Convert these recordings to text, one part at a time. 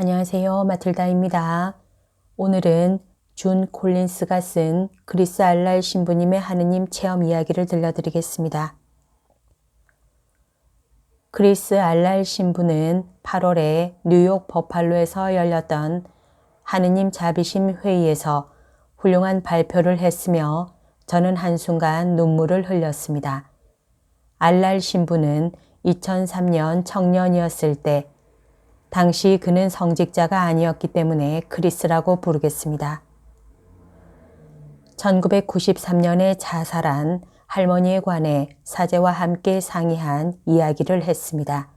안녕하세요. 마틸다입니다. 오늘은 준 콜린스가 쓴 크리스 알랄 신부님의 하느님 체험 이야기를 들려드리겠습니다. 크리스 알랄 신부는 8월에 뉴욕 버팔로에서 열렸던 하느님 자비심 회의에서 훌륭한 발표를 했으며 저는 한순간 눈물을 흘렸습니다. 알랄 신부는 2003년 청년이었을 때 당시 그는 성직자가 아니었기 때문에 크리스라고 부르겠습니다. 1993년에 자살한 할머니에 관해 사제와 함께 상의한 이야기를 했습니다.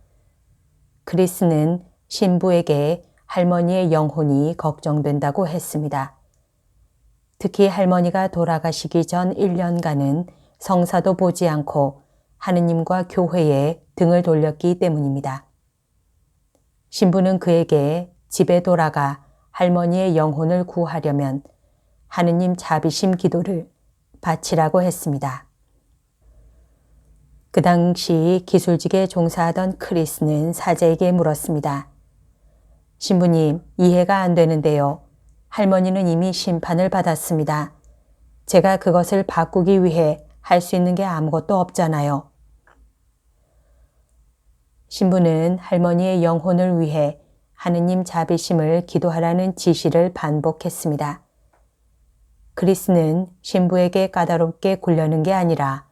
크리스는 신부에게 할머니의 영혼이 걱정된다고 했습니다. 특히 할머니가 돌아가시기 전 1년간은 성사도 보지 않고 하느님과 교회에 등을 돌렸기 때문입니다. 신부는 그에게 집에 돌아가 할머니의 영혼을 구하려면 하느님 자비심 기도를 바치라고 했습니다. 그 당시 기술직에 종사하던 크리스는 사제에게 물었습니다. 신부님, 이해가 안 되는데요. 할머니는 이미 심판을 받았습니다. 제가 그것을 바꾸기 위해 할 수 있는 게 아무것도 없잖아요. 신부는 할머니의 영혼을 위해 하느님 자비심을 기도하라는 지시를 반복했습니다. 크리스는 신부에게 까다롭게 굴려는 게 아니라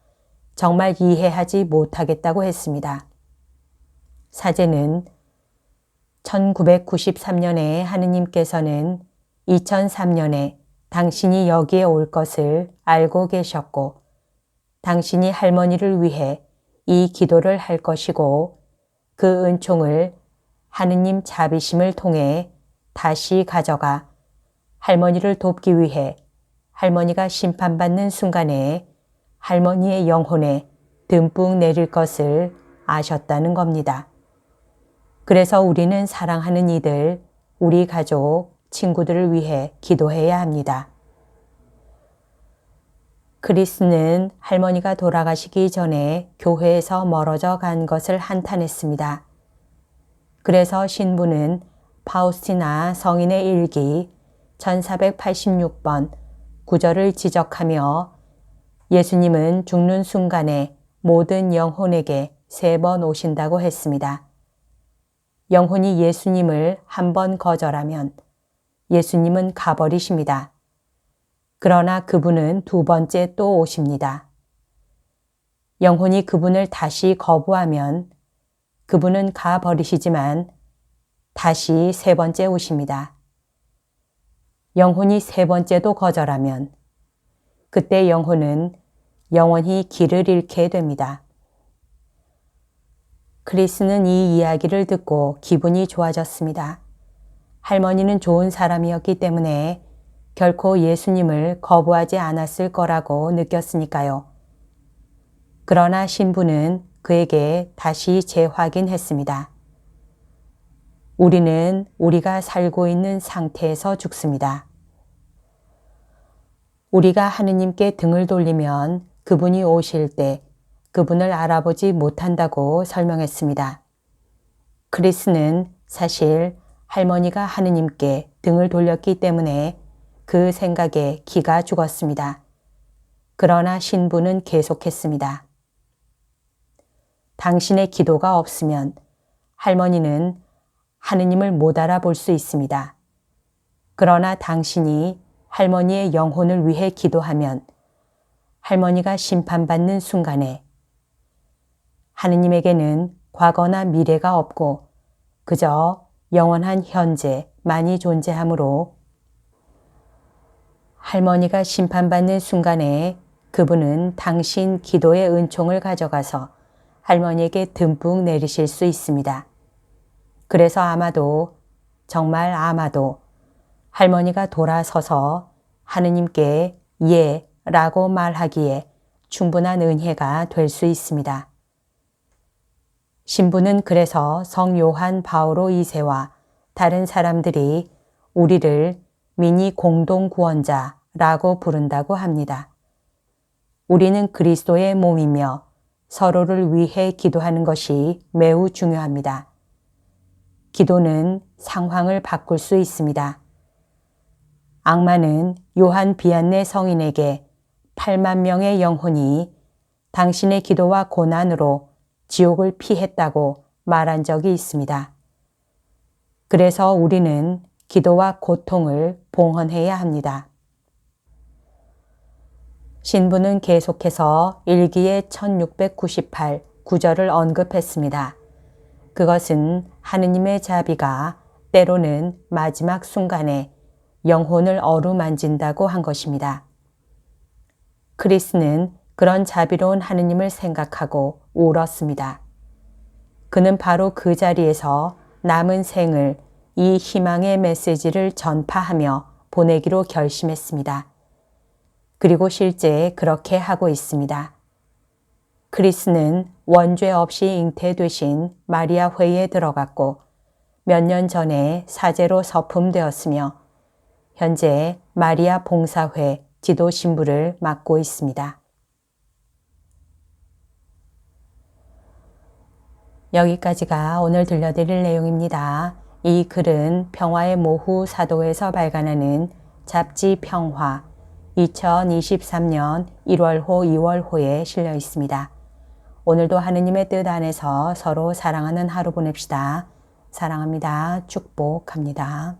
정말 이해하지 못하겠다고 했습니다. 사제는 1993년에 하느님께서는 2003년에 당신이 여기에 올 것을 알고 계셨고 당신이 할머니를 위해 이 기도를 할 것이고 그 은총을 하느님 자비심을 통해 다시 가져가 할머니를 돕기 위해 할머니가 심판받는 순간에 할머니의 영혼에 듬뿍 내릴 것을 아셨다는 겁니다. 그래서 우리는 사랑하는 이들, 우리 가족, 친구들을 위해 기도해야 합니다. 크리스는 할머니가 돌아가시기 전에 교회에서 멀어져 간 것을 한탄했습니다. 그래서 신부는 파우스티나 성인의 일기 1486번 9절을 지적하며 예수님은 죽는 순간에 모든 영혼에게 3번 오신다고 했습니다. 영혼이 예수님을 한 번 거절하면 예수님은 가버리십니다. 그러나 그분은 2번째 또 오십니다. 영혼이 그분을 다시 거부하면 그분은 가버리시지만 다시 3번째 오십니다. 영혼이 3번째도 거절하면 그때 영혼은 영원히 길을 잃게 됩니다. 크리스는 이 이야기를 듣고 기분이 좋아졌습니다. 할머니는 좋은 사람이었기 때문에 결코 예수님을 거부하지 않았을 거라고 느꼈으니까요. 그러나 신부는 그에게 다시 재확인했습니다. 우리는 우리가 살고 있는 상태에서 죽습니다. 우리가 하느님께 등을 돌리면 그분이 오실 때 그분을 알아보지 못한다고 설명했습니다. 크리스는 사실 할머니가 하느님께 등을 돌렸기 때문에 그 생각에 기가 죽었습니다. 그러나 신부는 계속했습니다. 당신의 기도가 없으면 할머니는 하느님을 못 알아볼 수 있습니다. 그러나 당신이 할머니의 영혼을 위해 기도하면 할머니가 심판받는 순간에 하느님에게는 과거나 미래가 없고 그저 영원한 현재만이 존재하므로 할머니가 심판받는 순간에 그분은 당신 기도의 은총을 가져가서 할머니에게 듬뿍 내리실 수 있습니다. 그래서 아마도 정말 아마도 할머니가 돌아서서 하느님께 예 라고 말하기에 충분한 은혜가 될 수 있습니다. 신부는 그래서 성 요한 바오로 2세와 다른 사람들이 우리를 미니 공동 구원자라고 부른다고 합니다. 우리는 그리스도의 몸이며 서로를 위해 기도하는 것이 매우 중요합니다. 기도는 상황을 바꿀 수 있습니다. 악마는 요한 비안네 성인에게 8만 명의 영혼이 당신의 기도와 고난으로 지옥을 피했다고 말한 적이 있습니다. 그래서 우리는 기도와 고통을 봉헌해야 합니다. 신부는 계속해서 일기의 1698 구절을 언급했습니다. 그것은 하느님의 자비가 때로는 마지막 순간에 영혼을 어루만진다고 한 것입니다. 크리스는 그런 자비로운 하느님을 생각하고 울었습니다. 그는 바로 그 자리에서 남은 생을 이 희망의 메시지를 전파하며 보내기로 결심했습니다. 그리고 실제 그렇게 하고 있습니다. 크리스는 원죄 없이 잉태되신 마리아 회에 들어갔고 몇 년 전에 사제로 서품되었으며 현재 마리아 봉사회 지도 신부를 맡고 있습니다. 여기까지가 오늘 들려드릴 내용입니다. 이 글은 평화의 모후 사도에서 발간하는 잡지 평화 2023년 1월호 2월호에 실려 있습니다. 오늘도 하느님의 뜻 안에서 서로 사랑하는 하루 보냅시다. 사랑합니다. 축복합니다.